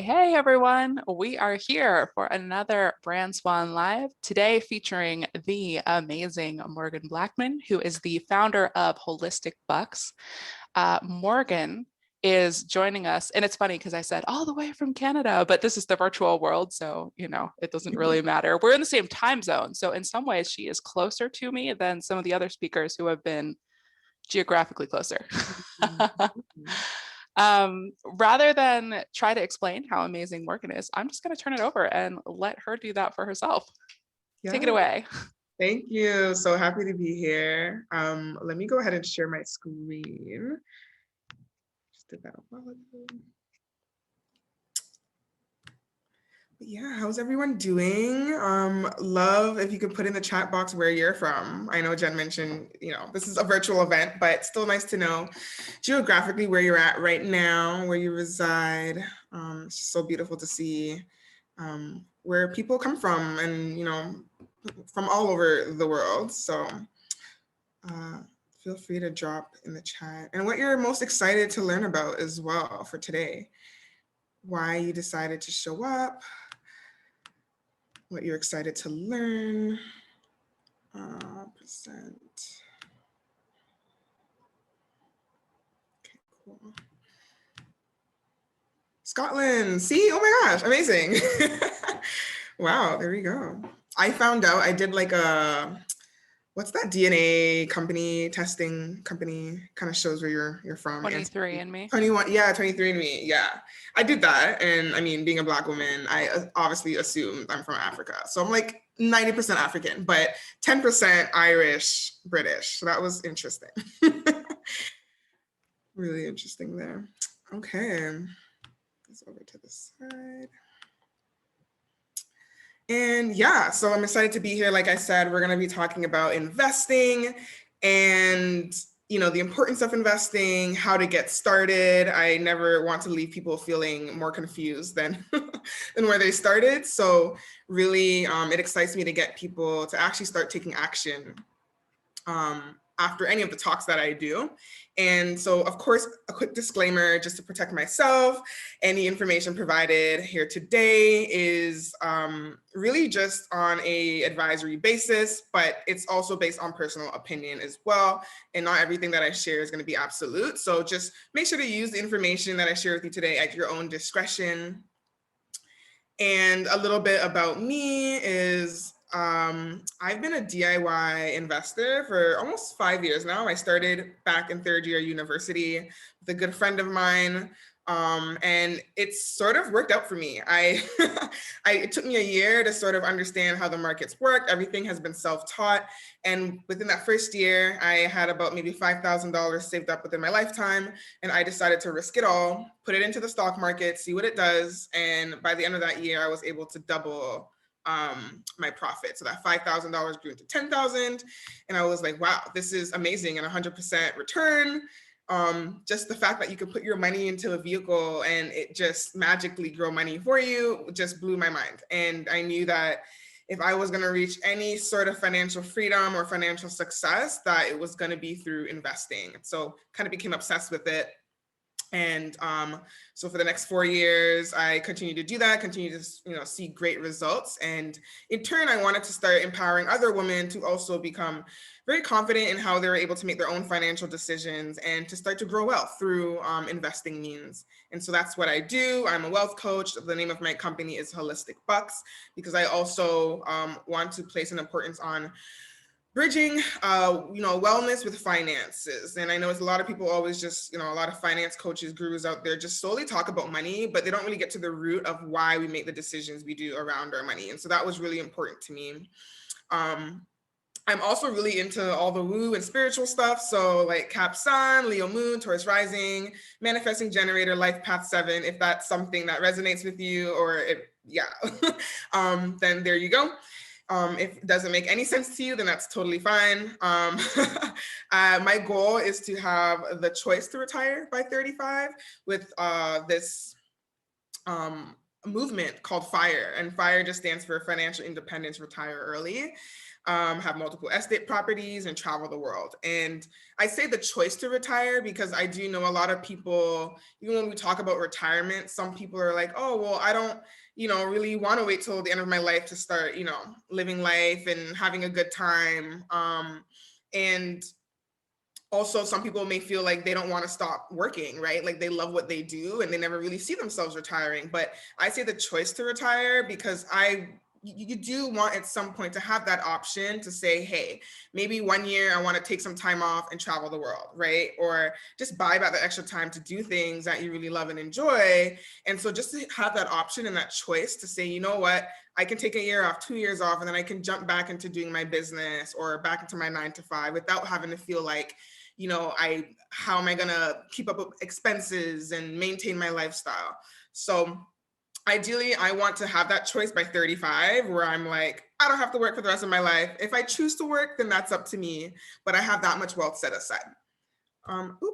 Hey everyone. We are here for another Brand Swan Live, today featuring the amazing Morgan Blackman, who is the founder of Holistic Bucks. Morgan is joining us, and it's funny because I said all the way from Canada, but this is the virtual world, so it doesn't really matter. We're in the same time zone, so in some ways she is closer to me than some of the other speakers who have been geographically closer. Rather than try to explain how amazing Morgan is, I'm just going to turn it over and let her do that for herself. Take it Yeah, away. thank you. So happy to be here. Let me go ahead and share my screen. Just did that a while ago. But yeah, how's everyone doing? Love if you could put in the chat box where you're from. I know Jen mentioned, this is a virtual event, but still nice to know geographically where you're at right now, where you reside. It's just so beautiful to see where people come from and, from all over the world. So feel free to drop in the chat and what you're most excited to learn about as well for today. Why you decided to show up, what you're excited to learn. Percent. Okay, cool. Scotland, see, oh my gosh, amazing. Wow, there we go. I found out I did like what's that DNA company, testing company, kind of shows where you're from. 23andMe. 21, yeah, 23andMe, yeah. I did that, and I mean, being a Black woman, I obviously assumed I'm from Africa. So I'm like 90% African, but 10% Irish, British. So that was interesting. Really interesting there. Okay, let's over to the side. And yeah, so I'm excited to be here. Like I said, we're going to be talking about investing and the importance of investing, how to get started. I never want to leave people feeling more confused than than where they started. So really, it excites me to get people to actually start taking action after any of the talks that I do. And so, of course, a quick disclaimer just to protect myself. Any information provided here today is really just on a advisory basis, but it's also based on personal opinion as well. And not everything that I share is going to be absolute. So just make sure to use the information that I share with you today at your own discretion. And a little bit about me is I've been a DIY investor for almost 5 years now. I started back in third year university with a good friend of mine. And it's sort of worked out for me. It took me a year to sort of understand how the markets work. Everything has been self-taught. And within that first year, I had about maybe $5,000 saved up within my lifetime. And I decided to risk it all, put it into the stock market, see what it does. And by the end of that year, I was able to double my profit. So that $5,000 grew into 10,000. And I was like, wow, this is amazing and 100% return. Just the fact that you could put your money into a vehicle and it just magically grow money for you just blew my mind. And I knew that if I was going to reach any sort of financial freedom or financial success, that it was going to be through investing. So kind of became obsessed with it. And so for the next 4 years, I continue to do that, continue to see great results. And in turn, I wanted to start empowering other women to also become very confident in how they're able to make their own financial decisions and to start to grow wealth through investing means. And so that's what I do. I'm a wealth coach. The name of my company is Holistic Bucks, because I also want to place an importance on bridging wellness with finances. And I know it's a lot of people always just, a lot of finance coaches, gurus out there just solely talk about money, but they don't really get to the root of why we make the decisions we do around our money. And so that was really important to me. I'm also really into all the woo and spiritual stuff. So like Cap Sun, Leo Moon, Taurus Rising, Manifesting Generator, Life Path 7, if that's something that resonates with you then there you go. If it doesn't make any sense to you, then that's totally fine. My goal is to have the choice to retire by 35 with this movement called FIRE. And FIRE just stands for Financial Independence, Retire Early. have multiple estate properties, and travel the world. And I say the choice to retire because I do know a lot of people, even when we talk about retirement, some people are like, oh, well, I don't, really want to wait till the end of my life to start, living life and having a good time. And also some people may feel like they don't want to stop working, right? Like they love what they do and they never really see themselves retiring. But I say the choice to retire because you do want at some point to have that option to say, hey, maybe 1 year I want to take some time off and travel the world, right? Or just buy back the extra time to do things that you really love and enjoy. And so just to have that option and that choice to say, you know what, I can take a year off, 2 years off, and then I can jump back into doing my business or back into my 9 to 5 without having to feel like, how am I gonna keep up with expenses and maintain my lifestyle? So ideally, I want to have that choice by 35 where I'm like, I don't have to work for the rest of my life. If I choose to work, then that's up to me, but I have that much wealth set aside.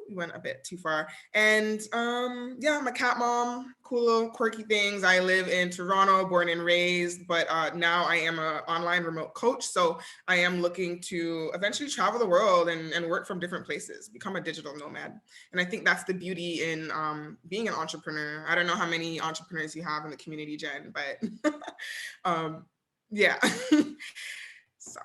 We went a bit too far. And yeah, I'm a cat mom, cool little quirky things. I live in Toronto, born and raised, but now I am an online remote coach. So I am looking to eventually travel the world and work from different places, become a digital nomad. And I think that's the beauty in being an entrepreneur. I don't know how many entrepreneurs you have in the community, Jen, but yeah. So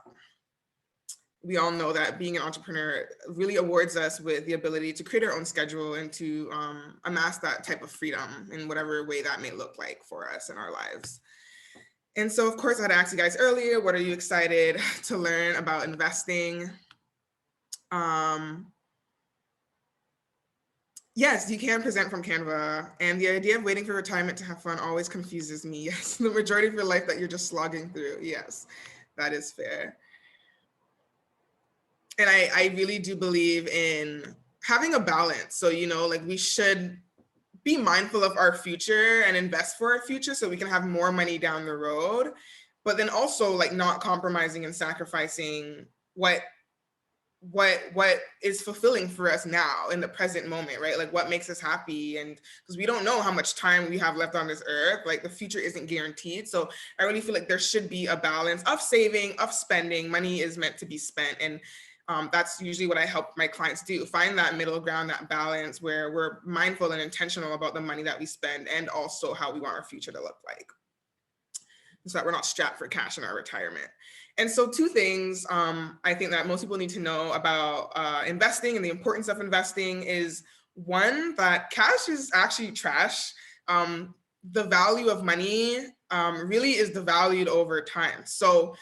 we all know that being an entrepreneur really awards us with the ability to create our own schedule and to amass that type of freedom in whatever way that may look like for us in our lives. And so, of course, I had asked you guys earlier, what are you excited to learn about investing? Yes, you can present from Canva. And the idea of waiting for retirement to have fun always confuses me. Yes, the majority of your life that you're just slogging through. Yes, that is fair. And I really do believe in having a balance. So, like we should be mindful of our future and invest for our future so we can have more money down the road, but then also like not compromising and sacrificing what is fulfilling for us now in the present moment, right? Like what makes us happy. And because we don't know how much time we have left on this earth, like the future isn't guaranteed. So I really feel like there should be a balance of saving, of spending. Money is meant to be spent. And that's usually what I help my clients do, find that middle ground, that balance where we're mindful and intentional about the money that we spend and also how we want our future to look like, so that we're not strapped for cash in our retirement. And so two things I think that most people need to know about investing and the importance of investing is, one, that cash is actually trash. The value of money really is devalued over time. So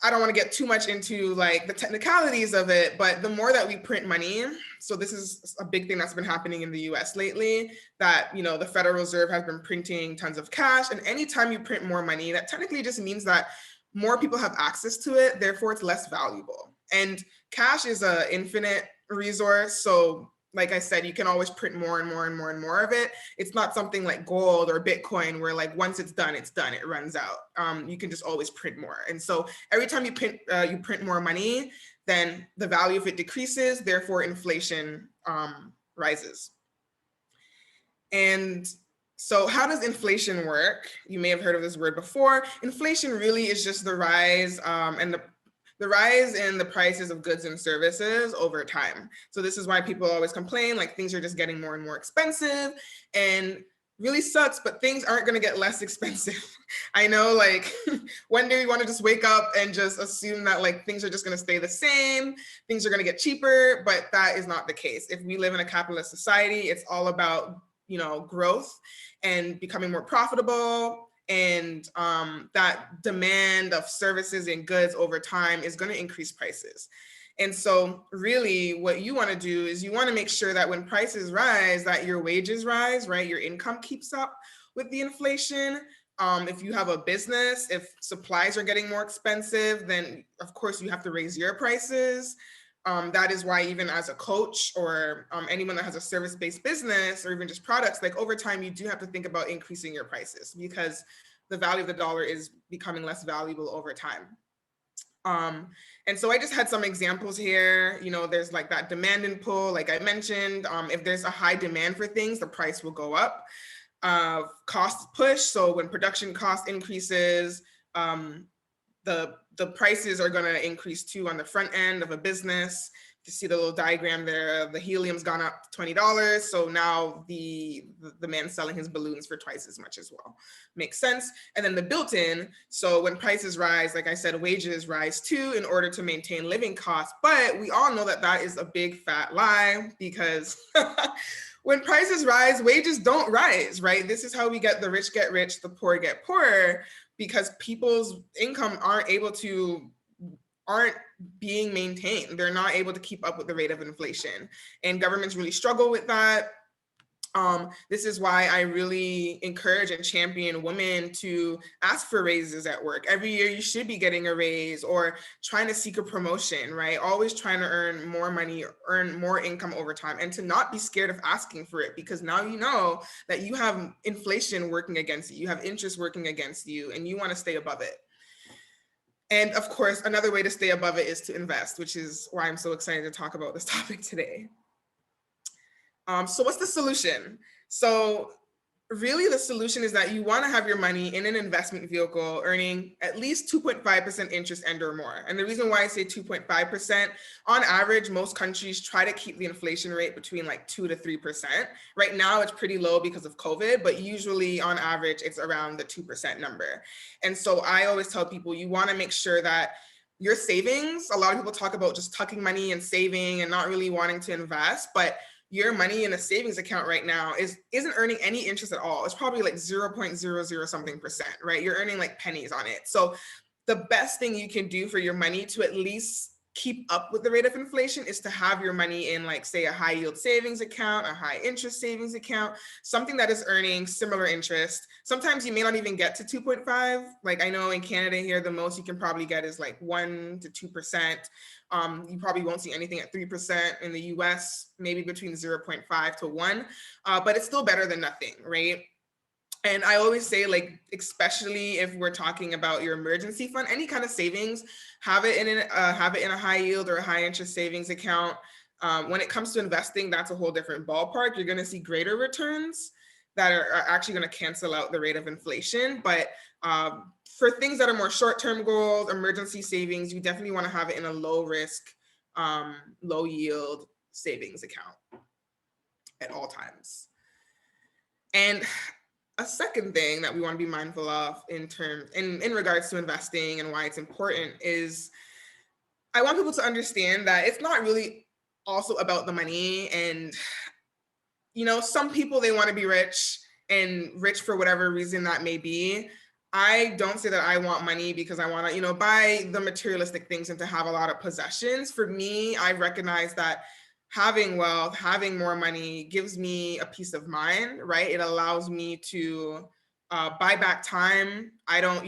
I don't want to get too much into like the technicalities of it, but the more that we print money, so this is a big thing that's been happening in the US lately, that, the Federal Reserve has been printing tons of cash. And anytime you print more money, that technically just means that more people have access to it, therefore it's less valuable. And cash is an infinite resource. So like I said, you can always print more and more and more and more of it. It's not something like gold or Bitcoin where like once it's done, it runs out. You can just always print more. And so every time you print more money, then the value of it decreases, therefore inflation rises. And so how does inflation work? You may have heard of this word before. Inflation really is just the rise and the rise in the prices of goods and services over time. So this is why people always complain, like things are just getting more and more expensive, and really sucks, but things aren't going to get less expensive. I know, like one day we want to just wake up and just assume that like things are just going to stay the same, things are going to get cheaper, but that is not the case. If we live in a capitalist society, it's all about, growth and becoming more profitable. And that demand of services and goods over time is going to increase prices. And so really what you want to do is you want to make sure that when prices rise, that your wages rise, right? Your income keeps up with the inflation. If you have a business, if supplies are getting more expensive, then of course you have to raise your prices. That is why even as a coach or anyone that has a service-based business or even just products, like over time, you do have to think about increasing your prices because the value of the dollar is becoming less valuable over time. And so I just had some examples here. There's like that demand and pull, like I mentioned. If there's a high demand for things, the price will go up. Cost push. So when production cost increases, the prices are going to increase too on the front end of a business. You see the little diagram there, the helium's gone up $20. So now the man selling his balloons for twice as much as well. Makes sense. And then the built-in, so when prices rise, like I said, wages rise too in order to maintain living costs. But we all know that that is a big fat lie, because when prices rise, wages don't rise, right? This is how we get the rich get rich, the poor get poorer, because people's income aren't being maintained. They're not able to keep up with the rate of inflation. And governments really struggle with that. This is why I really encourage and champion women to ask for raises at work. Every year you should be getting a raise, or trying to seek a promotion, right? Always trying to earn more money, earn more income over time, and to not be scared of asking for it, because now you know that you have inflation working against you, you have interest working against you, and you want to stay above it. And of course, another way to stay above it is to invest, which is why I'm so excited to talk about this topic today. So what's the solution? So really the solution is that you want to have your money in an investment vehicle earning at least 2.5% interest and or more. And the reason why I say 2.5%, on average, most countries try to keep the inflation rate between like 2 to 3%. Right now it's pretty low because of COVID, but usually on average it's around the 2% number. And so I always tell people, you want to make sure that your savings, a lot of people talk about just tucking money and saving and not really wanting to invest, but your money in a savings account right now isn't earning any interest at all. It's probably like 0.00 something percent, right? You're earning like pennies on it. So the best thing you can do for your money to at least keep up with the rate of inflation is to have your money in, like, say, a high yield savings account, a high interest savings account, something that is earning similar interest. Sometimes you may not even get to 2.5. Like I know in Canada here, the most you can probably get is like 1 to 2%. You probably won't see anything at 3%. In the US, maybe between 0.5 to 1, but it's still better than nothing, right? And I always say, like, especially if we're talking about your emergency fund, any kind of savings, have it in a high yield or a high interest savings account. When it comes to investing, that's a whole different ballpark. You're going to see greater returns that are actually going to cancel out the rate of inflation. But for things that are more short-term goals, emergency savings, you definitely want to have it in a low risk, low yield savings account at all times. And a second thing that we want to be mindful of in regards to investing and why it's important is, I want people to understand that it's not really also about the money. And some people, they want to be rich, and rich for whatever reason that may be. I don't say that I want money because I want to buy the materialistic things and to have a lot of possessions. For me, I recognize that having wealth, having more money gives me a peace of mind, right? It allows me to buy back time. I don't,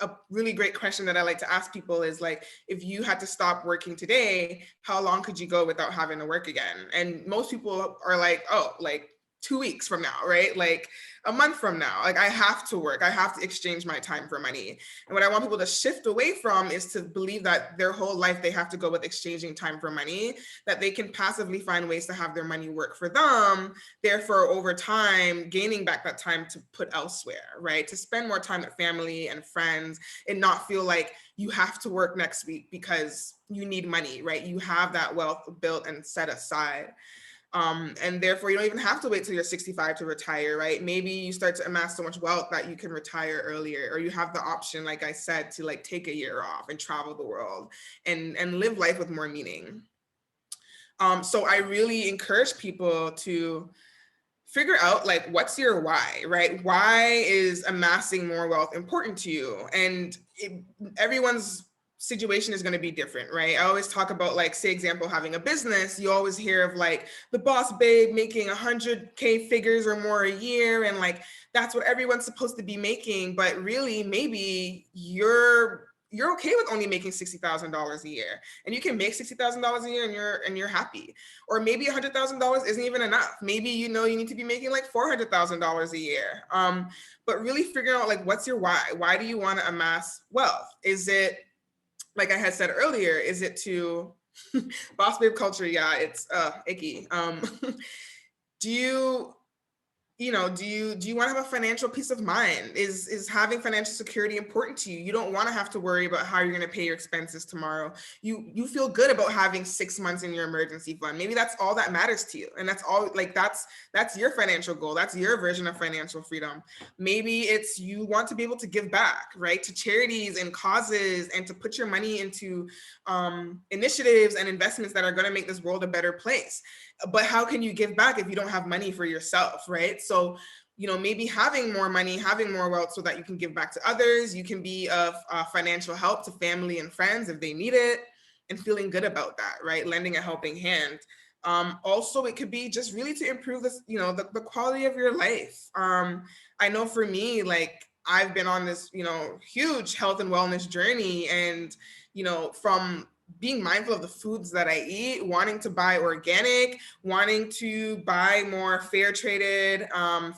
a really great question that I like to ask people is, like, if you had to stop working today, how long could you go without having to work again? And most people are like, oh, like 2 weeks from now, right? Like a month from now. Like, I have to work. I have to exchange my time for money. And what I want people to shift away from is to believe that their whole life they have to go with exchanging time for money, that they can passively find ways to have their money work for them. Therefore, over time, gaining back that time to put elsewhere, right? To spend more time with family and friends and not feel like you have to work next week because you need money, right? You have that wealth built and set aside. And therefore, you don't even have to wait till you're 65 to retire, right? Maybe you start to amass so much wealth that you can retire earlier, or you have the option, like I said, to like take a year off and travel the world and live life with more meaning. So I really encourage people to figure out, like, what's your why, right? Why is amassing more wealth important to you? And everyone's situation is going to be different, right? I always talk about, like, say example, having a business, you always hear of like the boss babe making 100K figures or more a year, and like that's what everyone's supposed to be making. But really, maybe you're okay with only making $60,000 a year, and you can make $60,000 a year and you're happy. Or maybe $100,000 isn't even enough. Maybe you need to be making like $400,000 a year. But really figuring out, like, what's your why? Why do you want to amass wealth? Is it, like I had said earlier, is it to boss babe culture? Yeah, it's icky. Do you do you want to have a financial peace of mind? Is having financial security important to you? You don't want to have to worry about how you're going to pay your expenses tomorrow. You feel good about having 6 months in your emergency fund. Maybe that's all that matters to you, and that's all. Like that's your financial goal. That's your version of financial freedom. Maybe it's you want to be able to give back, right, to charities and causes, and to put your money into initiatives and investments that are going to make this world a better place. But how can you give back if you don't have money for yourself, right? So, maybe having more money, having more wealth so that you can give back to others, you can be of financial help to family and friends if they need it, and feeling good about that, right? Lending a helping hand. Also, it could be just really to improve this, the quality of your life. I know for me, like I've been on this, huge health and wellness journey, and, from being mindful of the foods that I eat, wanting to buy organic, wanting to buy more fair traded,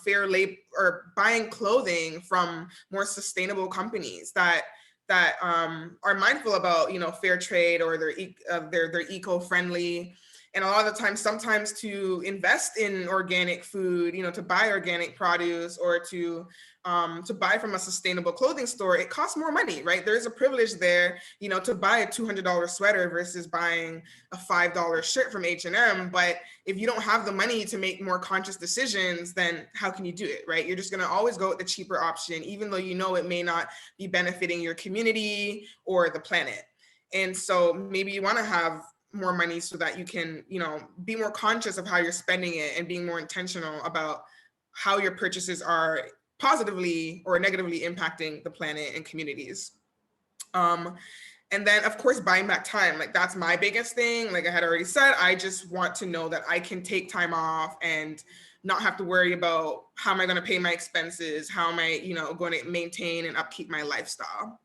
fair labor, or buying clothing from more sustainable companies that are mindful about, fair trade, or they're eco-friendly. And a lot of the time, sometimes to invest in organic food, to buy organic produce, or to buy from a sustainable clothing store, it costs more money, right? There's a privilege there, to buy a $200 sweater versus buying a $5 shirt from H&M. But if you don't have the money to make more conscious decisions, then how can you do it, right? You're just going to always go with the cheaper option, even though it may not be benefiting your community or the planet. And so maybe you want to have more money so that you can, be more conscious of how you're spending it, and being more intentional about how your purchases are positively or negatively impacting the planet and communities. And then, of course, buying back time. Like that's my biggest thing. Like I had already said, I just want to know that I can take time off and not have to worry about how am I going to pay my expenses? How am I, going to maintain and upkeep my lifestyle?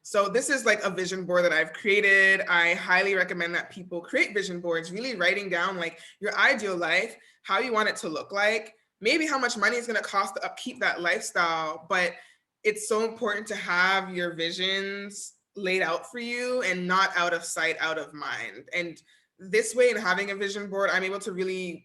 So this is like a vision board that I've created. I highly recommend that people create vision boards, really writing down like your ideal life, how you want it to look like, maybe how much money it's going to cost to upkeep that lifestyle. But it's so important to have your visions laid out for you and not out of sight, out of mind. And this way, in having a vision board, I'm able to really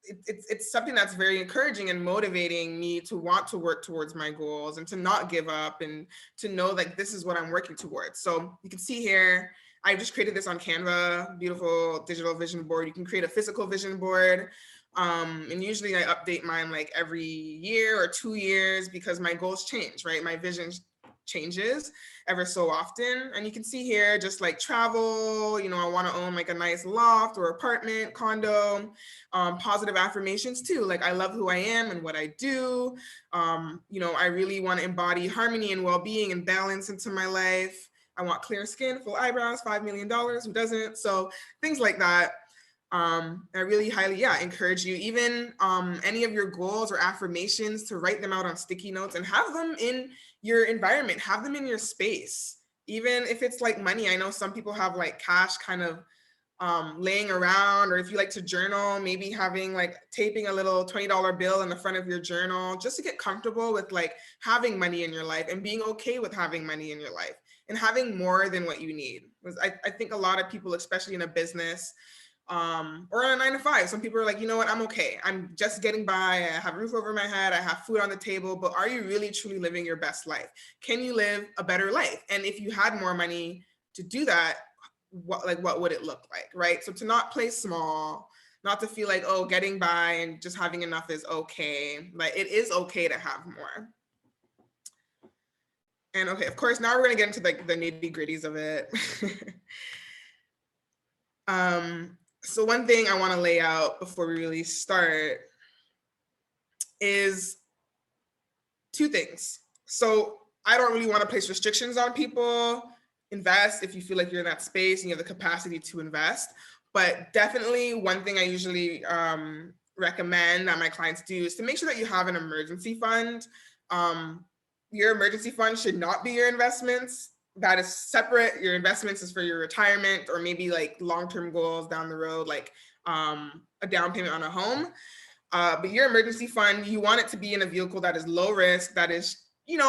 it's something that's very encouraging and motivating me to want to work towards my goals and to not give up, and to know like this is what I'm working towards. So you can see here, I just created this on Canva, beautiful digital vision board. You can create a physical vision board. And usually I update mine like every year or 2 years, because my goals change, right? My vision changes ever so often. And you can see here, just like travel, I want to own like a nice loft or apartment, condo, positive affirmations too. Like I love who I am and what I do. I really want to embody harmony and well-being and balance into my life. I want clear skin, full eyebrows, $5 million, who doesn't? So things like that. I really highly, encourage you, even any of your goals or affirmations, to write them out on sticky notes and have them in your environment, have them in your space. Even if it's like money, I know some people have like cash kind of laying around, or if you like to journal, maybe having like taping a little $20 bill in the front of your journal, just to get comfortable with like having money in your life and being okay with having money in your life and having more than what you need. I think a lot of people, especially in a business, or on a 9 to 5. Some people are like, you know what, I'm okay. I'm just getting by. I have a roof over my head. I have food on the table. But are you really truly living your best life? Can you live a better life? And if you had more money to do that, what would it look like, right? So to not play small, not to feel like, oh, getting by and just having enough is okay. Like it is okay to have more. And okay, of course, now we're gonna get into like the nitty gritties of it. So one thing I want to lay out before we really start is two things. So I don't really want to place restrictions on people. Invest if you feel like you're in that space and you have the capacity to invest. But definitely one thing I usually recommend that my clients do is to make sure that you have an emergency fund. Your emergency fund should not be your investments. That is separate. Your investments is for your retirement, or maybe like long-term goals down the road, like a down payment on a home. But your emergency fund, you want it to be in a vehicle that is low risk, that is,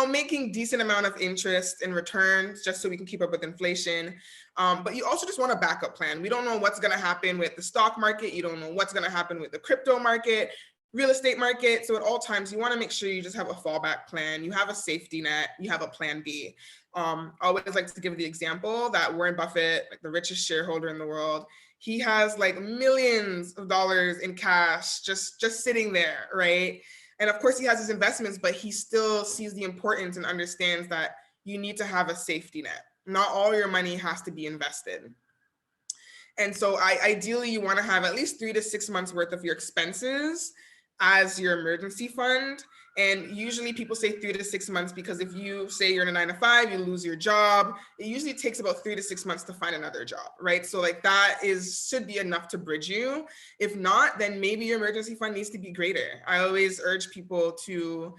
making decent amount of interest and returns, just so we can keep up with inflation. But you also just want a backup plan. We don't know what's going to happen with the stock market. You don't know what's going to happen with the crypto market. real estate market. So at all times, you want to make sure you just have a fallback plan, you have a safety net, you have a plan B. I always like to give the example that Warren Buffett, like the richest shareholder in the world, he has like millions of dollars in cash just sitting there, right? And of course he has his investments, but he still sees the importance and understands that you need to have a safety net. Not all your money has to be invested. And so ideally you want to have at least 3 to 6 months worth of your expenses as your emergency fund. And usually people say 3 to 6 months because if you say you're in a 9 to 5, you lose your job, it usually takes about 3 to 6 months to find another job, right? So like that should be enough to bridge you. If not, then maybe your emergency fund needs to be greater. I always urge people to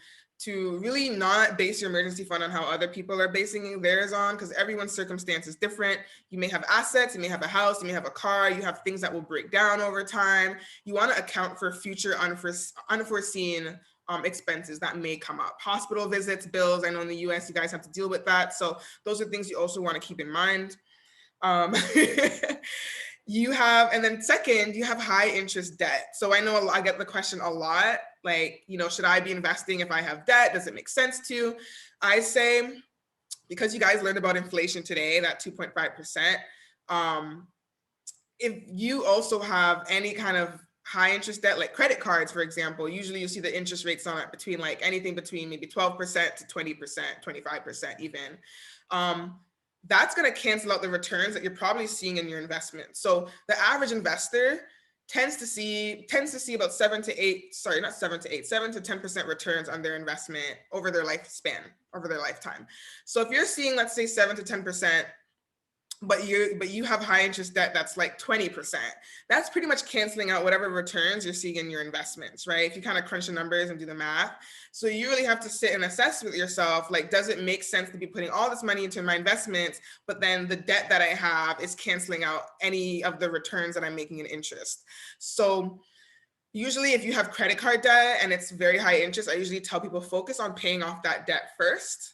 really not base your emergency fund on how other people are basing theirs on, because everyone's circumstance is different. You may have assets, you may have a house, you may have a car, you have things that will break down over time. You want to account for future unforeseen expenses that may come up. Hospital visits, bills. I know in the US, you guys have to deal with that. So those are things you also want to keep in mind. And then second, you have high interest debt. So I know I get the question a lot, like, should I be investing if I have debt? Does it make sense to? I say, because you guys learned about inflation today, that 2.5%, if you also have any kind of high interest debt, like credit cards, for example, usually you see the interest rates on it between like anything between maybe 12% to 20%, 25% even. That's going to cancel out the returns that you're probably seeing in your investment. So the average investor tends to see about 7 to 10% returns on their investment over their lifespan, over their lifetime. So if you're seeing, let's say 7 to 10%, but you have high interest debt that's like 20%, that's pretty much canceling out whatever returns you're seeing in your investments, right? If you kind of crunch the numbers and do the math. So you really have to sit and assess with yourself, like, does it make sense to be putting all this money into my investments, but then the debt that I have is canceling out any of the returns that I'm making in interest? So usually if you have credit card debt and it's very high interest, I usually tell people focus on paying off that debt first.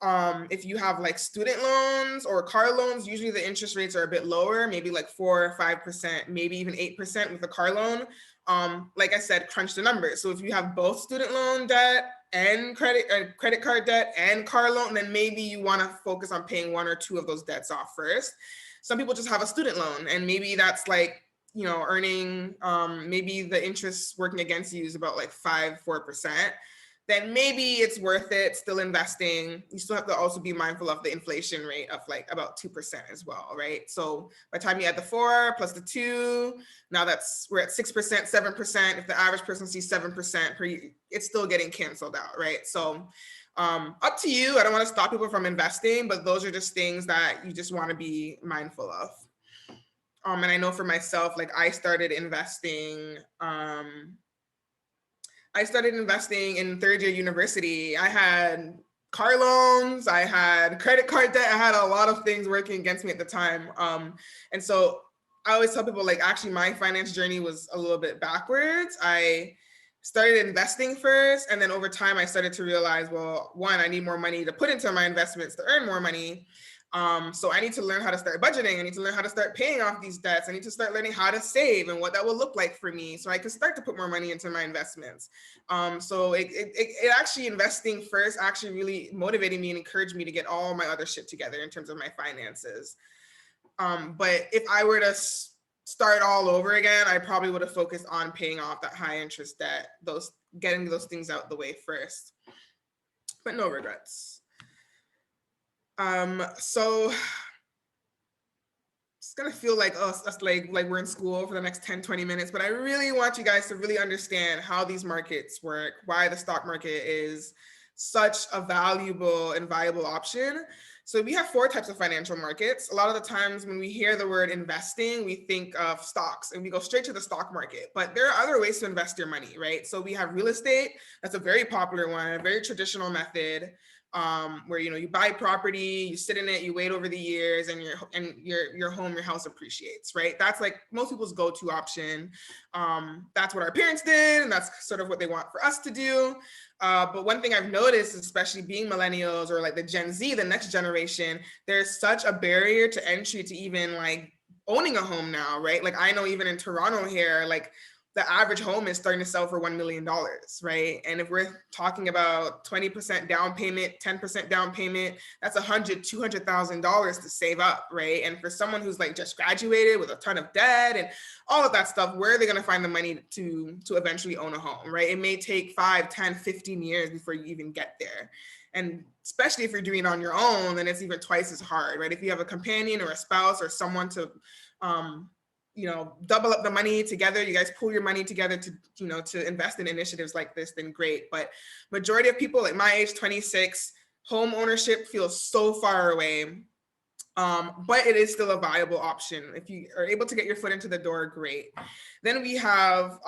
If you have like student loans or car loans, usually the interest rates are a bit lower, maybe like 4 or 5%, maybe even 8% with a car loan. Like I said, crunch the numbers. So if you have both student loan debt and credit card debt and car loan, then maybe you want to focus on paying 1 or 2 of those debts off first. Some people just have a student loan, and maybe that's like, earning, maybe the interest working against you is about like 4%. Then maybe it's worth it still investing. You still have to also be mindful of the inflation rate of like about 2% as well, right? So by the time you add the 4 plus the 2, now we're at 6%, 7%. If the average person sees 7% per year, it's still getting canceled out, right? So up to you. I don't want to stop people from investing, but those are just things that you just want to be mindful of. And I know for myself, like I started investing in third year university. I had car loans, I had credit card debt, I had a lot of things working against me at the time. And so I always tell people, like, actually my finance journey was a little bit backwards. I started investing first, and then over time I started to realize, well, one, I need more money to put into my investments to earn more money. So I need to learn how to start budgeting. I need to learn how to start paying off these debts. I need to start learning how to save and what that will look like for me, so I can start to put more money into my investments. So it actually, investing first actually really motivated me and encouraged me to get all my other shit together in terms of my finances. But if I were to start all over again, I probably would have focused on paying off that high interest debt, getting those things out the way first. But no regrets. So it's gonna feel like us like we're in school for the next 10-20 minutes, but I really want you guys to really understand how these markets work, why the stock market is such a valuable and viable option. So we have 4 types of financial markets. A lot of the times when we hear the word investing, we think of stocks and we go straight to the stock market, but there are other ways to invest your money, right? So we have real estate. That's a very popular one, a very traditional method. Where you buy property, you sit in it, you wait over the years, and your house appreciates, right? That's like most people's go-to option. That's what our parents did, and that's sort of what they want for us to do. But one thing I've noticed, especially being millennials or like the Gen Z, the next generation, there's such a barrier to entry to even like owning a home now, right? Like I know even in Toronto here, like the average home is starting to sell for $1 million, right? And if we're talking about 20% down payment, 10% down payment, that's $200,000 to save up, right? And for someone who's like just graduated with a ton of debt and all of that stuff, where are they going to find the money to eventually own a home, right? It may take 5, 10, 15 years before you even get there. And especially if you're doing it on your own, then it's even twice as hard, right? If you have a companion or a spouse or someone to, double up the money together, you guys pool your money together to invest in initiatives like this, then great. But majority of people like my age, 26, home ownership feels so far away. But it is still a viable option. If you are able to get your foot into the door, great. Then we have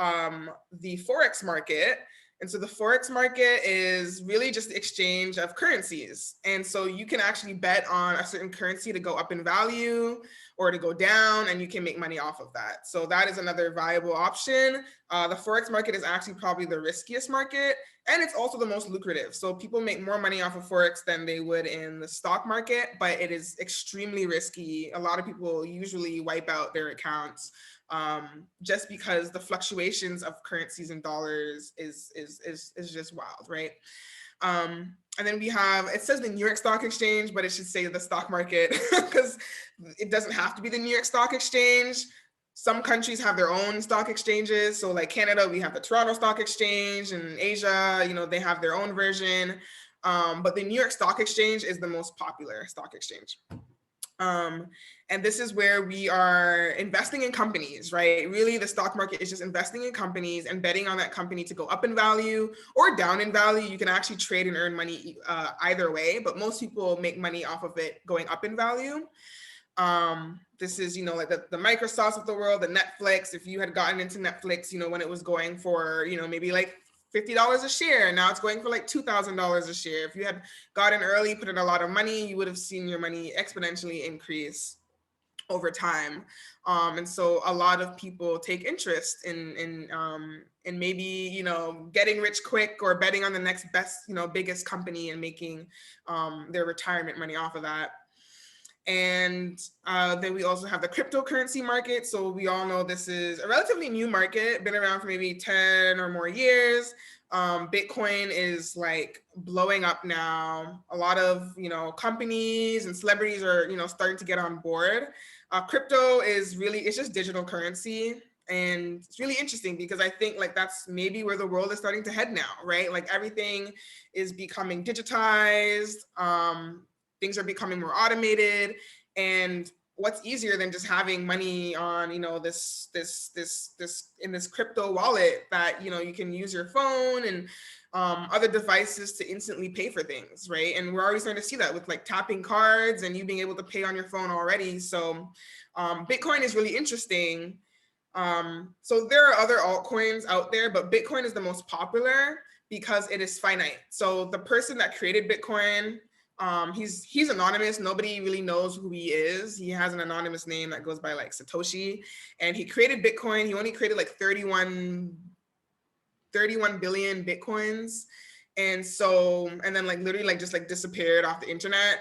the Forex market. And so the Forex market is really just the exchange of currencies. And so you can actually bet on a certain currency to go up in value or to go down, and you can make money off of that. So that is another viable option. The Forex market is actually probably the riskiest market, and it's also the most lucrative. So people make more money off of Forex than they would in the stock market, but it is extremely risky. A lot of people usually wipe out their accounts just because the fluctuations of currencies and dollars is just wild, right? And then we have, it says the New York Stock Exchange, but it should say the stock market because it doesn't have to be the New York Stock Exchange. Some countries have their own stock exchanges. So like Canada, we have the Toronto Stock Exchange, and Asia, they have their own version. But the New York Stock Exchange is the most popular stock exchange. And this is where we are investing in companies, right? Really, the stock market is just investing in companies and betting on that company to go up in value or down in value. You can actually trade and earn money either way, but most people make money off of it going up in value. This is, like the Microsofts of the world, the Netflix. If you had gotten into Netflix, when it was going for, maybe like $50 a share. Now it's going for like $2,000 a share. If you had gotten early, put in a lot of money, you would have seen your money exponentially increase over time. And so a lot of people take interest in maybe, getting rich quick or betting on the next best, biggest company and making their retirement money off of that. And then we also have the cryptocurrency market. So we all know this is a relatively new market, been around for maybe 10 or more years. Bitcoin is like blowing up now. A lot of, companies and celebrities are, starting to get on board. Crypto is really, it's just digital currency. And it's really interesting because I think like that's maybe where the world is starting to head now, right? Like everything is becoming digitized. Things are becoming more automated, and what's easier than just having money on, this in this crypto wallet that, you can use your phone and other devices to instantly pay for things, right? And we're already starting to see that with like tapping cards and you being able to pay on your phone already. So Bitcoin is really interesting. So there are other altcoins out there, but Bitcoin is the most popular because it is finite. So the person that created Bitcoin, he's anonymous. Nobody really knows who he is. He has an anonymous name that goes by like Satoshi, and he created Bitcoin. He only created like 31 billion Bitcoins. And so, and then like literally like just like disappeared off the internet.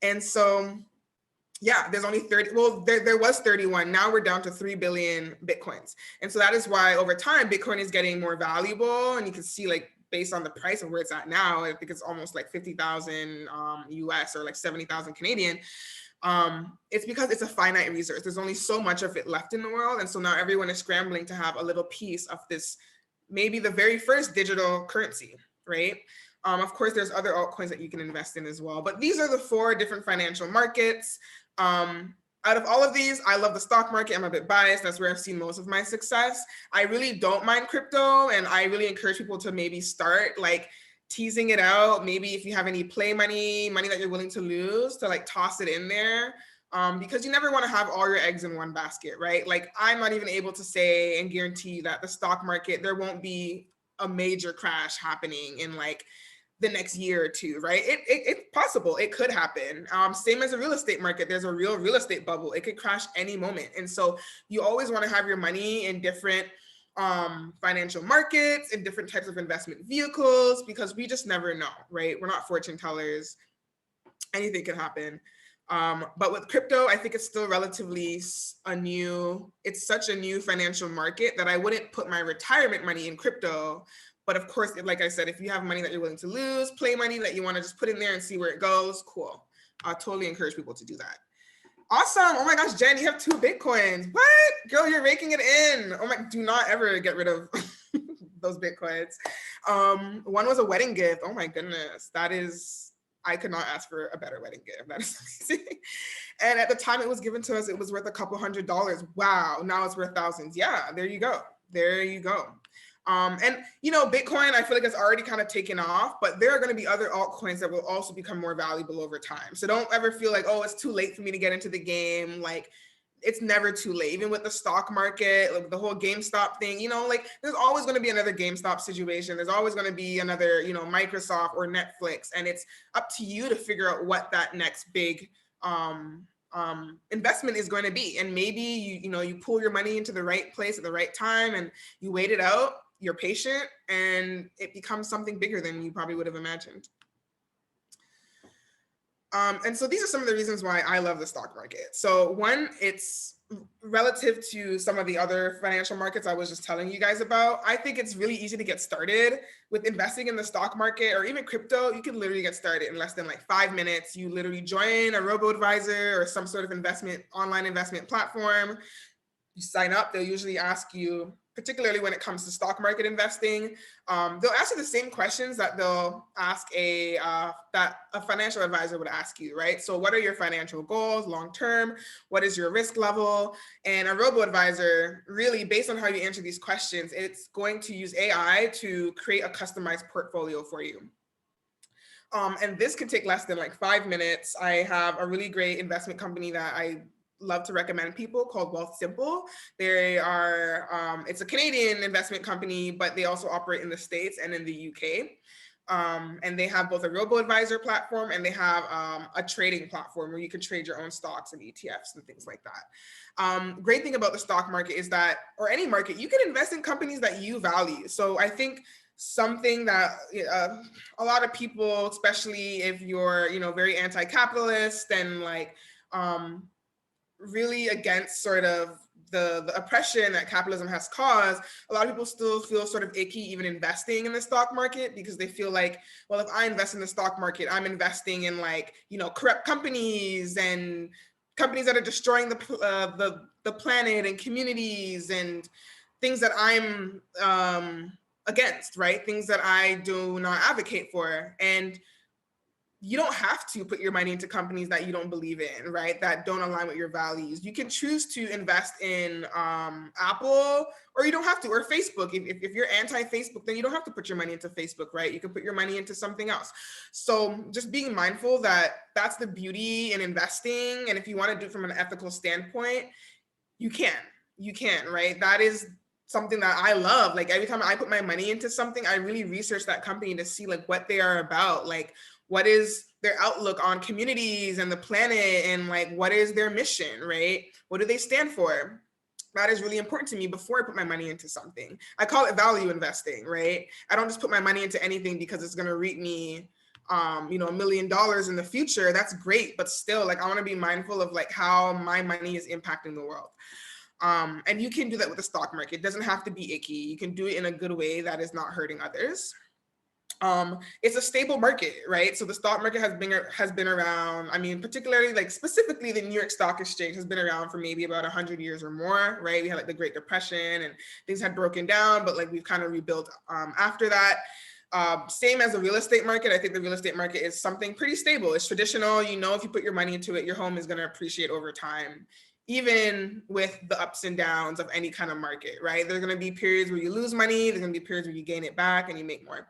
And so, yeah, there's only 30, well, there was 31. Now we're down to 3 billion Bitcoins. And so that is why over time, Bitcoin is getting more valuable. And you can see like, based on the price of where it's at now, I think it's almost like 50,000 US or like 70,000 Canadian. It's because it's a finite resource. There's only so much of it left in the world. And so now everyone is scrambling to have a little piece of this, maybe the very first digital currency, right? Of course, there's other altcoins that you can invest in as well. But these are the 4 different financial markets. Out of all of these, I love the stock market. I'm a bit biased. That's where I've seen most of my success. I really don't mind crypto, and I really encourage people to maybe start like teasing it out. Maybe if you have any play money that you're willing to lose, to like toss it in there. Because you never want to have all your eggs in one basket, right? Like I'm not even able to say and guarantee that the stock market, there won't be a major crash happening in like the next year or 2, right? It's possible. It could happen. Same as the real estate market. There's a real estate bubble. It could crash any moment. And so you always want to have your money in different financial markets and different types of investment vehicles, because we just never know, right? We're not fortune tellers. Anything can happen. But with crypto, I think it's still relatively it's such a new financial market that I wouldn't put my retirement money in crypto. But of course, like I said, if you have money that you're willing to lose, play money that you want to just put in there and see where it goes, cool. I totally encourage people to do that. Awesome. Oh my gosh, Jen, you have 2 Bitcoins. What? Girl, you're raking it in. Oh my, do not ever get rid of those Bitcoins. One was a wedding gift. Oh my goodness. I could not ask for a better wedding gift. That is amazing. And at the time it was given to us, it was worth a couple $100s. Wow. Now it's worth thousands. Yeah, there you go. There you go. And Bitcoin, I feel like it's already kind of taken off, but there are going to be other altcoins that will also become more valuable over time. So don't ever feel like, oh, it's too late for me to get into the game. Like, it's never too late. Even with the stock market, like the whole GameStop thing, like there's always going to be another GameStop situation. There's always going to be another, Microsoft or Netflix, and it's up to you to figure out what that next big investment is going to be. And maybe you pull your money into the right place at the right time, and you wait it out. You're patient, and it becomes something bigger than you probably would have imagined. And so these are some of the reasons why I love the stock market. So one, it's relative to some of the other financial markets I was just telling you guys about. I think it's really easy to get started with investing in the stock market or even crypto. You can literally get started in less than like 5 minutes. You literally join a robo-advisor or some sort of online investment platform. You sign up, they'll usually ask you, particularly when it comes to stock market investing, they'll ask you the same questions that they'll ask that a financial advisor would ask you, right? So what are your financial goals long-term? What is your risk level? And a robo-advisor, really based on how you answer these questions, it's going to use AI to create a customized portfolio for you. And this could take less than like 5 minutes. I have a really great investment company that I love to recommend people called Wealthsimple. They are, it's a Canadian investment company, but they also operate in the States and in the UK. And they have both a robo-advisor platform, and they have a trading platform where you can trade your own stocks and ETFs and things like that. Great thing about the stock market is that, or any market, you can invest in companies that you value. So I think something that a lot of people, especially if you're, very anti-capitalist and like, really against sort of the oppression that capitalism has caused, a lot of people still feel sort of icky even investing in the stock market, because they feel like, well, if I invest in the stock market, I'm investing in like, corrupt companies and companies that are destroying the planet and communities and things that I'm against, right? Things that I do not advocate for. And you don't have to put your money into companies that you don't believe in, right? That don't align with your values. You can choose to invest in Apple, or you don't have to, or Facebook. If you're anti-Facebook, then you don't have to put your money into Facebook, right? You can put your money into something else. So just being mindful that that's the beauty in investing. And if you want to do it from an ethical standpoint, you can, right? That is something that I love. Like every time I put my money into something, I really research that company to see like what they are about, like what is their outlook on communities and the planet, and like what is their mission, right? What do they stand for? That is really important to me before I put my money into something. I call it value investing, right? I don't just put my money into anything because it's going to reap me $1 million in the future. That's great, but still, like, I want to be mindful of like how my money is impacting the world. And you can do that with the stock market. It doesn't have to be icky. You can do it in a good way that is not hurting others. It's a stable market, right? So the stock market has been around. I mean, particularly like specifically the New York Stock Exchange has been around for maybe about 100 years or more, right? We had like the Great Depression and things had broken down, but like we've kind of rebuilt after that. Same as the real estate market. I think the real estate market is something pretty stable. It's traditional. If you put your money into it, your home is going to appreciate over time, even with the ups and downs of any kind of market, right? There are going to be periods where you lose money. There's going to be periods where you gain it back and you make more.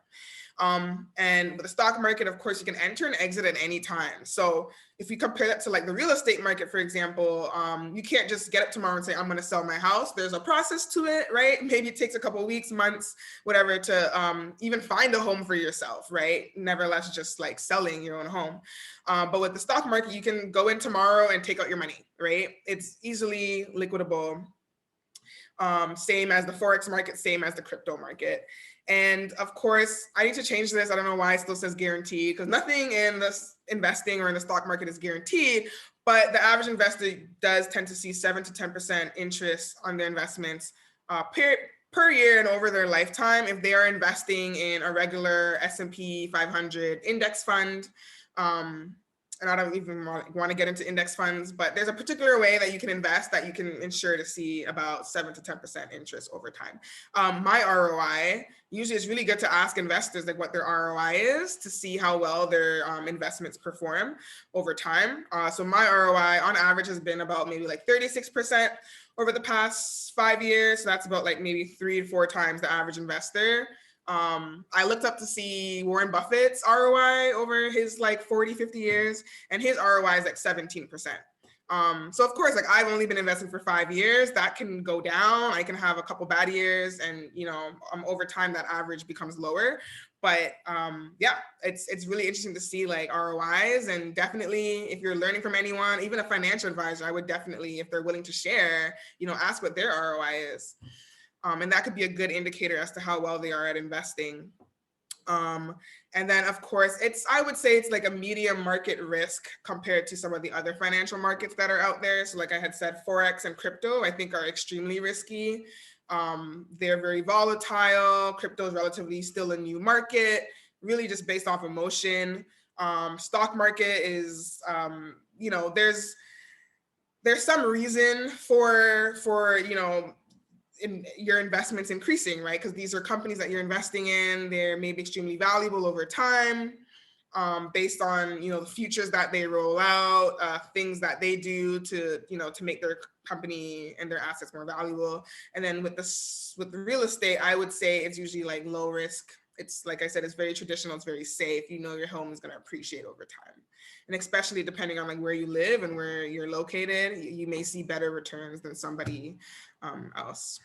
And with the stock market, of course, you can enter and exit at any time. So if you compare that to like the real estate market, for example, you can't just get up tomorrow and say, I'm going to sell my house. There's a process to it, right? Maybe it takes a couple of weeks, months, whatever, to even find a home for yourself, right? Nevertheless, just like selling your own home. But with the stock market, you can go in tomorrow and take out your money, right? It's easily liquidable. Same as the Forex market, same as the crypto market. And of course, I need to change this. I don't know why it still says guaranteed, because nothing in this investing or in the stock market is guaranteed. But the average investor does tend to see 7 to 10% interest on their investments per year and over their lifetime if they are investing in a regular S&P 500 index fund. And I don't even want to get into index funds, but there's a particular way that you can invest that you can ensure to see about 7 to 10% interest over time. My ROI, usually it's really good to ask investors like what their ROI is to see how well their investments perform over time. So my ROI on average has been about maybe like 36% over the past 5 years. So that's about like maybe 3 to 4 times the average investor. I looked up to see Warren Buffett's ROI over his like 40, 50 years, and his ROI is like 17%. So of course, like I've only been investing for 5 years. That can go down. I can have a couple bad years, and over time that average becomes lower. But yeah, it's really interesting to see like ROIs, and definitely if you're learning from anyone, even a financial advisor, I would definitely, if they're willing to share, ask what their ROI is. And that could be a good indicator as to how well they are at investing. And then of course, I would say it's like a medium market risk compared to some of the other financial markets that are out there. So like I had said, Forex and crypto, I think are extremely risky. They're very volatile. Crypto is relatively still a new market, really just based off emotion. Stock market is, there's some reason for your investments increasing, right? Because these are companies that you're investing in. They're maybe extremely valuable over time, based on the futures that they roll out, things that they do to make their company and their assets more valuable. And then with the real estate, I would say it's usually like low risk. It's like I said, it's very traditional. It's very safe. Your home is going to appreciate over time, and especially depending on like where you live and where you're located, you may see better returns than somebody else.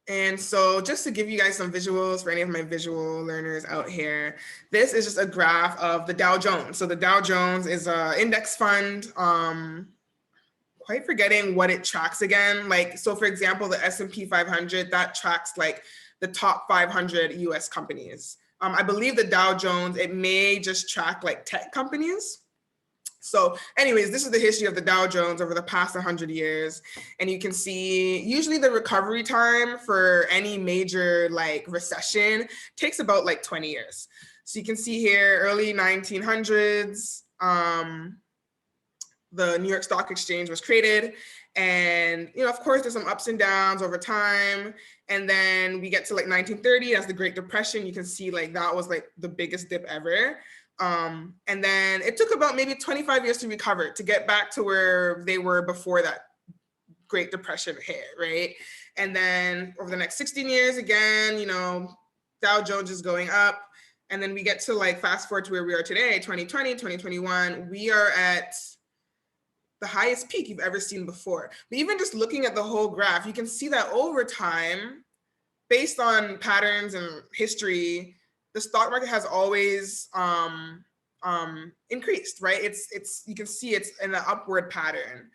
And so just to give you guys some visuals for any of my visual learners out here, this is just a graph of the Dow Jones. So the Dow Jones is an index fund. Quite forgetting what it tracks again. Like, so for example, the S&P 500, that tracks like the top 500 US companies. I believe the Dow Jones, it may just track like tech companies. So anyways, this is the history of the Dow Jones over the past 100 years. And you can see usually the recovery time for any major like recession takes about like 20 years. So you can see here, early 1900s, the New York Stock Exchange was created. And, of course, there's some ups and downs over time. And then we get to like 1930 as the Great Depression. You can see like that was like the biggest dip ever. And then it took about maybe 25 years to recover, to get back to where they were before that Great Depression hit, right? And then over the next 16 years, again, Dow Jones is going up. And then we get to like fast forward to where we are today, 2020, 2021, we are at the highest peak you've ever seen before. But even just looking at the whole graph, you can see that over time, based on patterns and history, the stock market has always increased, right? You can see it's in an upward pattern.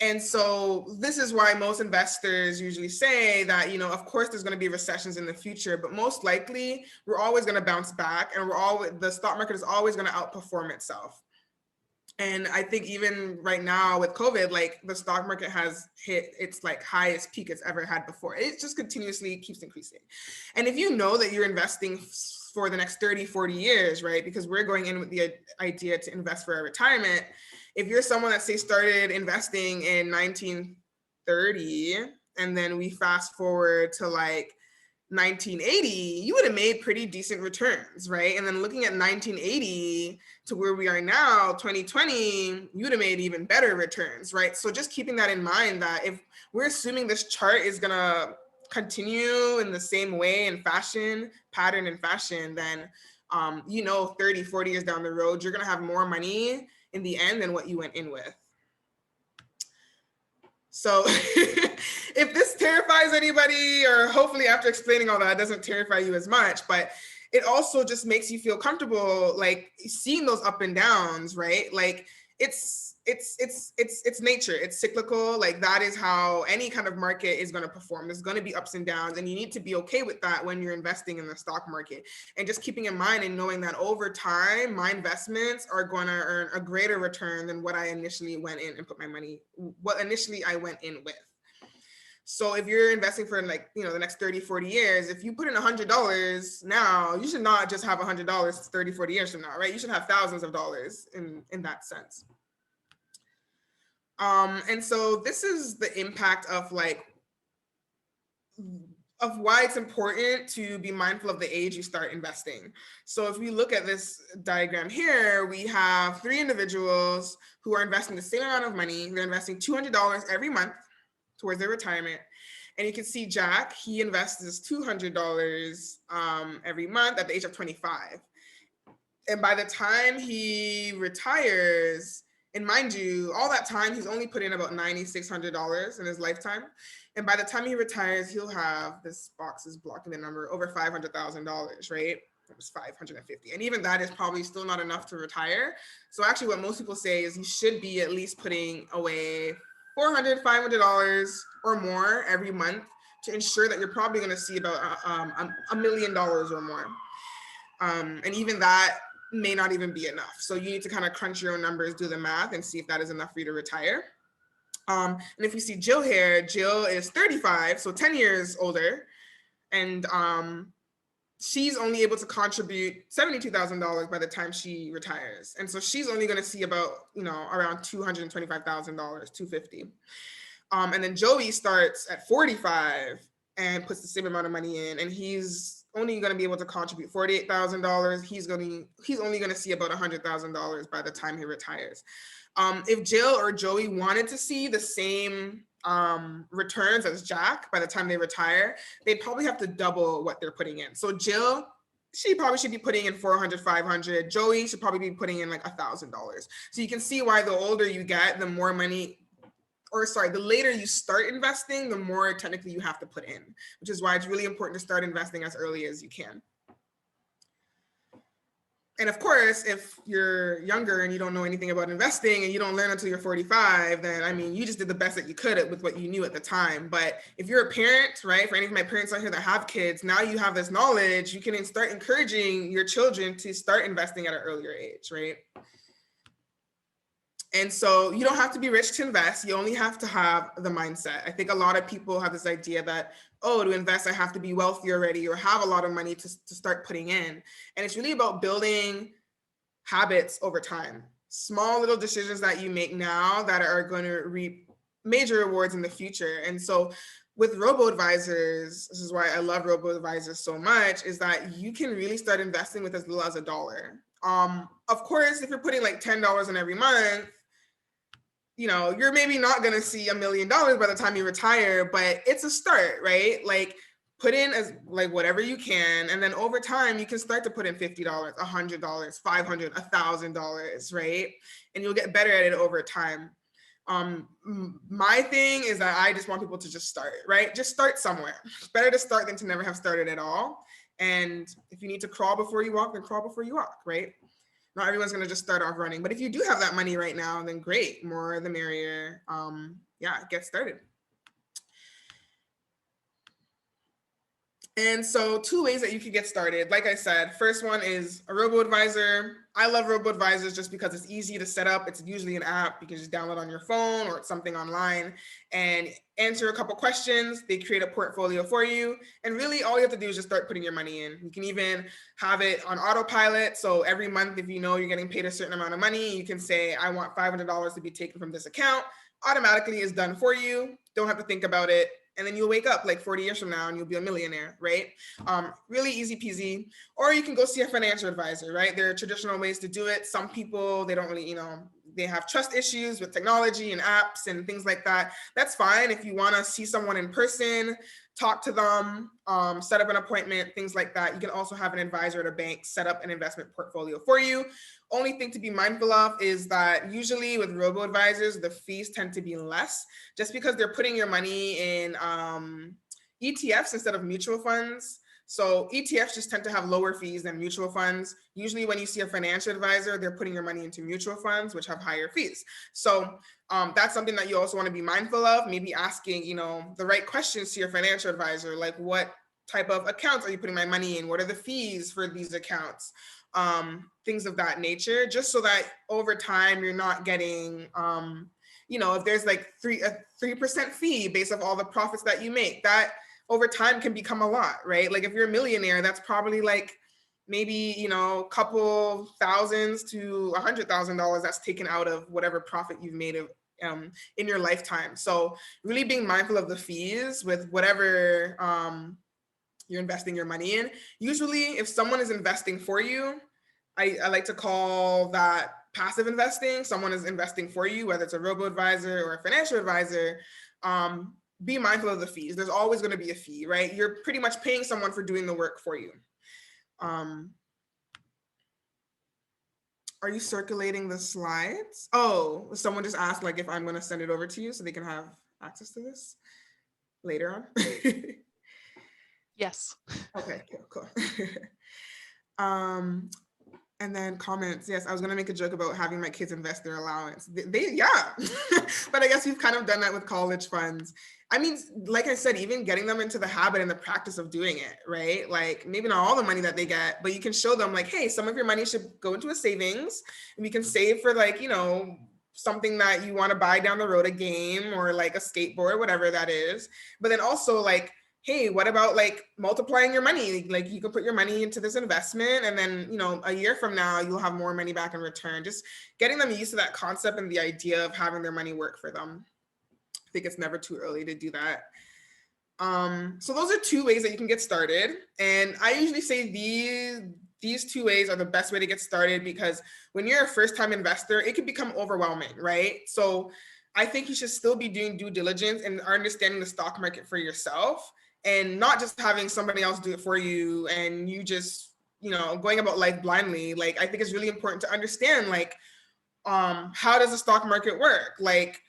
And so this is why most investors usually say that, of course there's going to be recessions in the future, but most likely we're always going to bounce back, and the stock market is always going to outperform itself. And I think even right now with COVID, like the stock market has hit its like highest peak it's ever had before. It just continuously keeps increasing. And if you know that you're investing for the next 30, 40 years, right? Because we're going in with the idea to invest for our retirement. If you're someone that say started investing in 1930, and then we fast forward to like 1980, you would have made pretty decent returns, right? And then looking at 1980 to where we are now, 2020, you would have made even better returns, right? So just keeping that in mind, that if we're assuming this chart is gonna continue in the same way and pattern and fashion, then 30, 40 years down the road, you're gonna have more money in the end than what you went in with. So if this terrifies anybody, or hopefully after explaining all that, it doesn't terrify you as much, but it also just makes you feel comfortable, like seeing those up and downs, right? Like it's it's nature. It's cyclical. Like that is how any kind of market is going to perform. There's going to be ups and downs, and you need to be okay with that when you're investing in the stock market. And just keeping in mind and knowing that over time, my investments are going to earn a greater return than what I initially went in and put my money, what initially I went in with. So if you're investing for like, the next 30, 40 years, if you put in $100 now, you should not just have $100 30, 40 years from now, right? You should have thousands of dollars in that sense. And so this is the impact of why it's important to be mindful of the age you start investing. So if we look at this diagram here, we have 3 individuals who are investing the same amount of money. They're investing $200 every month towards their retirement. And you can see Jack, he invests his $200 every month at the age of 25. And by the time he retires, and mind you, all that time, he's only put in about $9,600 in his lifetime. And by the time he retires, he'll have, this box is blocking the number, over $500,000, right? It was 550. And even that is probably still not enough to retire. So actually what most people say is you should be at least putting away $400, $500 or more every month to ensure that you're probably going to see about $1 million or more. And even that may not even be enough. So you need to kind of crunch your own numbers, do the math, and see if that is enough for you to retire. And if you see Jill here, Jill is 35, so 10 years older. And she's only able to contribute $72,000 by the time she retires. And so she's only going to see about, around $225,000, $250,000. And then Joey starts at 45 and puts the same amount of money in, and he's only going to be able to contribute $48,000. He's only going to see about $100,000 by the time he retires. If Jill or Joey wanted to see the same returns as Jack by the time they retire, they probably have to double what they're putting in. So Jill, she probably should be putting in $400, $500. Joey should probably be putting in like $1,000. So you can see why the older you get, the more money, the later you start investing, the more technically you have to put in, which is why it's really important to start investing as early as you can. And of course, if you're younger and you don't know anything about investing and you don't learn until you're 45, then you just did the best that you could with what you knew at the time. But if you're a parent, right, for any of my parents out here that have kids, now you have this knowledge, you can start encouraging your children to start investing at an earlier age, right? And so you don't have to be rich to invest. You only have to have the mindset. I think a lot of people have this idea that, to invest, I have to be wealthy already or have a lot of money to start putting in. And it's really about building habits over time. Small little decisions that you make now that are going to reap major rewards in the future. And so with robo-advisors, this is why I love robo-advisors so much, is that you can really start investing with as little as $1. Of course, if you're putting like $10 in every month, you're maybe not going to see $1 million by the time you retire, but it's a start, right? Like put in as like whatever you can. And then over time, you can start to put in $50, $100, $500, $1,000, right? And you'll get better at it over time. My thing is that I just want people to just start, right? Just start somewhere. It's better to start than to never have started at all. And if you need to crawl before you walk, then crawl before you walk, right? Not everyone's going to just start off running, but if you do have that money right now, then great, more the merrier. Get started. And so 2 ways that you could get started. Like I said, first one is a robo-advisor. I love robo-advisors just because it's easy to set up. It's usually an app you can just download on your phone or it's something online and answer a couple questions. They create a portfolio for you. And really all you have to do is just start putting your money in. You can even have it on autopilot. So every month, if you know you're getting paid a certain amount of money, you can say, I want $500 to be taken from this account. Automatically is done for you. Don't have to think about it. And then you'll wake up like 40 years from now and you'll be a millionaire, right? Really easy peasy. Or you can go see a financial advisor, right? There are traditional ways to do it. Some people, they don't really, they have trust issues with technology and apps and things like that. That's fine. If you want to see someone in person, talk to them, set up an appointment, things like that. You can also have an advisor at a bank set up an investment portfolio for you. Only thing to be mindful of is that usually with robo-advisors, the fees tend to be less just because they're putting your money in ETFs instead of mutual funds. So ETFs just tend to have lower fees than mutual funds. Usually when you see a financial advisor, they're putting your money into mutual funds, which have higher fees. So that's something that you also want to be mindful of, maybe asking, the right questions to your financial advisor, like what type of accounts are you putting my money in? What are the fees for these accounts? Things of that nature, just so that over time you're not getting, if there's like a 3% fee based off all the profits that you make, that over time can become a lot, right? Like if you're a millionaire, that's probably like maybe, a couple thousands to $100,000 that's taken out of whatever profit you've made in your lifetime. So really being mindful of the fees with whatever you're investing your money in. Usually if someone is investing for you, I like to call that passive investing. Someone is investing for you, whether it's a robo-advisor or a financial advisor. Be mindful of the fees. There's always going to be a fee, right? You're pretty much paying someone for doing the work for you. Are you circulating the slides? Oh, someone just asked like if I'm going to send it over to you so they can have access to this later on. Yes. Okay, cool. And then comments. Yes, I was gonna make a joke about having my kids invest their allowance. Yeah, but I guess we've kind of done that with college funds. I mean, like I said, even getting them into the habit and the practice of doing it, right? Like maybe not all the money that they get, but you can show them like, hey, some of your money should go into a savings, and we can save for like, something that you want to buy down the road, a game or like a skateboard, whatever that is. But then also like, hey, what about like multiplying your money? Like you can put your money into this investment and then, a year from now, you'll have more money back in return. Just getting them used to that concept and the idea of having their money work for them. I think it's never too early to do that. So those are two ways that you can get started. And I usually say these two ways are the best way to get started, because when you're a first-time investor, it can become overwhelming, right? So I think you should still be doing due diligence and understanding the stock market for yourself, and not just having somebody else do it for you and you just, going about life blindly. Like, I think it's really important to understand, like, how does the stock market work? Like,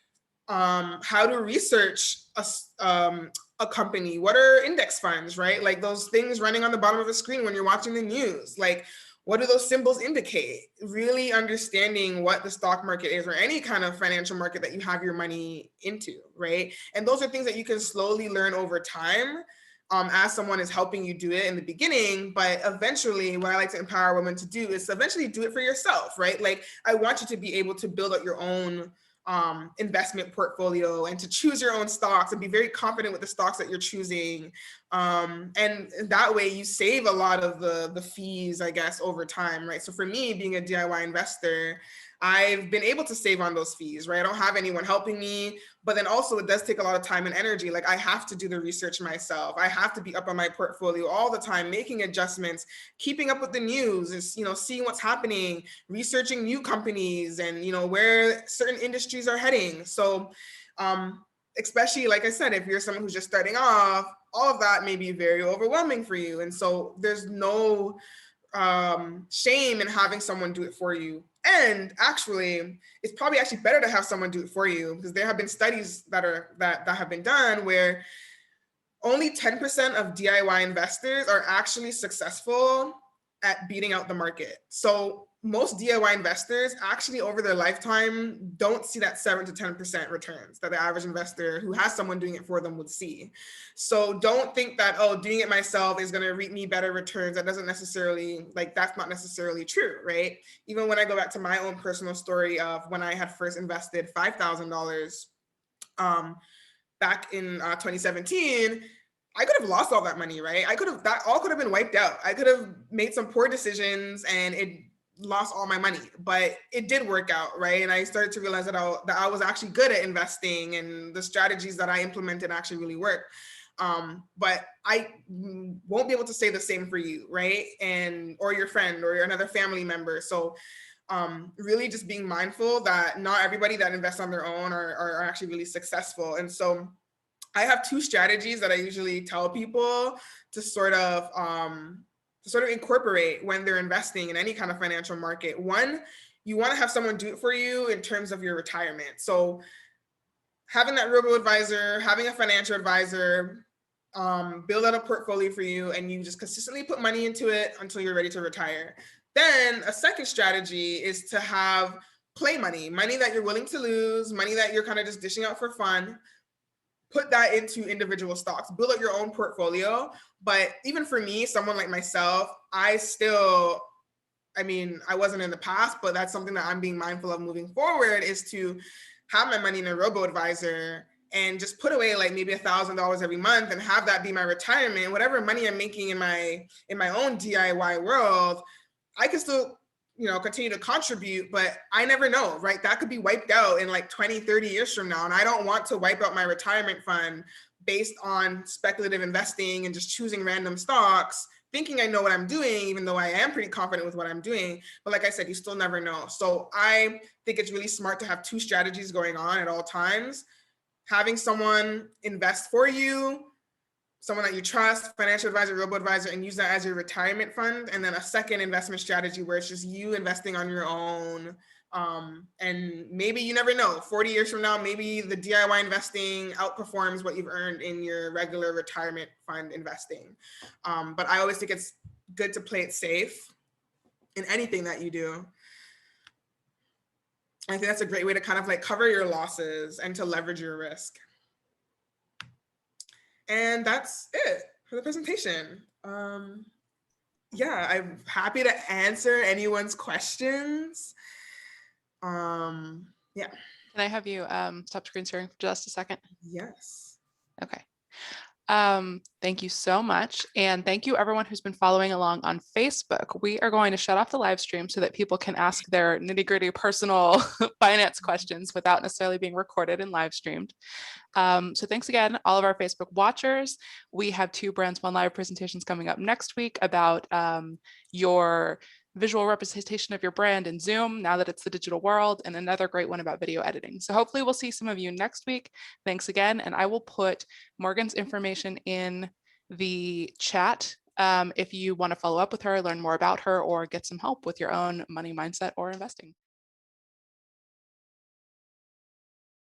how to research a company. What are index funds, right? Like those things running on the bottom of the screen when you're watching the news. Like, what do those symbols indicate? Really understanding what the stock market is, or any kind of financial market that you have your money into, right? And those are things that you can slowly learn over time, as someone is helping you do it in the beginning. But eventually, what I like to empower women to do is eventually do it for yourself, right? Like, I want you to be able to build out your own investment portfolio and to choose your own stocks and be very confident with the stocks that you're choosing. And that way you save a lot of the fees, I guess, over time, right? So for me, being a DIY investor, I've been able to save on those fees, right? I don't have anyone helping me, but then also it does take a lot of time and energy. Like, I have to do the research myself. I have to be up on my portfolio all the time, making adjustments, keeping up with the news, is, seeing what's happening, researching new companies and, where certain industries are heading. So, especially, like I said, if you're someone who's just starting off, all of that may be very overwhelming for you. And so there's no shame in having someone do it for you. And actually, it's probably actually better to have someone do it for you, because there have been studies that have been done where only 10% of DIY investors are actually successful at beating out the market. So most DIY investors actually over their lifetime don't see that 7 to 10% returns that the average investor who has someone doing it for them would see. So don't think that, oh, doing it myself is going to reap me better returns. That doesn't necessarily, like, that's not necessarily true, right? Even when I go back to my own personal story of when I had first invested $5,000 back in 2017, I could have lost all that money, right? That all could have been wiped out. I could have made some poor decisions and it lost all my money, but it did work out, right? And I started to realize that I was actually good at investing, and the strategies that I implemented actually really worked. But I won't be able to say the same for you, right? Or your friend or another family member. So really just being mindful that not everybody that invests on their own are actually really successful. And so I have two strategies that I usually tell people to sort of incorporate when they're investing in any kind of financial market. One, you want to have someone do it for you in terms of your retirement. So having that robo advisor, having a financial advisor, build out a portfolio for you, and you just consistently put money into it until you're ready to retire. Then a second strategy is to have play money, money that you're willing to lose, money that you're kind of just dishing out for fun. Put that into individual stocks, build out your own portfolio. But even for me, someone like myself, I wasn't in the past, but that's something that I'm being mindful of moving forward, is to have my money in a robo advisor and just put away like maybe $1,000 every month and have that be my retirement. Whatever money I'm making in my own DIY world, I can still, continue to contribute, but I never know, right? That could be wiped out in like 20, 30 years from now. And I don't want to wipe out my retirement fund based on speculative investing and just choosing random stocks, thinking I know what I'm doing, even though I am pretty confident with what I'm doing. But like I said, you still never know. So I think it's really smart to have two strategies going on at all times. Having someone invest for you, someone that you trust, financial advisor, robo-advisor, and use that as your retirement fund. And then a second investment strategy where it's just you investing on your own. And maybe, you never know, 40 years from now, maybe the DIY investing outperforms what you've earned in your regular retirement fund investing. But I always think it's good to play it safe in anything that you do. I think that's a great way to kind of like cover your losses and to leverage your risk. And that's it for the presentation. Yeah, I'm happy to answer anyone's questions. Yeah. Can I have you stop screen sharing for just a second? Yes. Okay. Thank you so much. And thank you everyone who's been following along on Facebook. We are going to shut off the live stream so that people can ask their nitty-gritty personal finance questions without necessarily being recorded and live streamed. So thanks again, all of our Facebook watchers. We have 2 Brands One Live presentations coming up next week about your visual representation of your brand in Zoom now that it's the digital world, and another great one about video editing. So hopefully we'll see some of you next week. Thanks again. And I will put Morgan's information in the chat if you want to follow up with her, learn more about her, or get some help with your own money mindset or investing.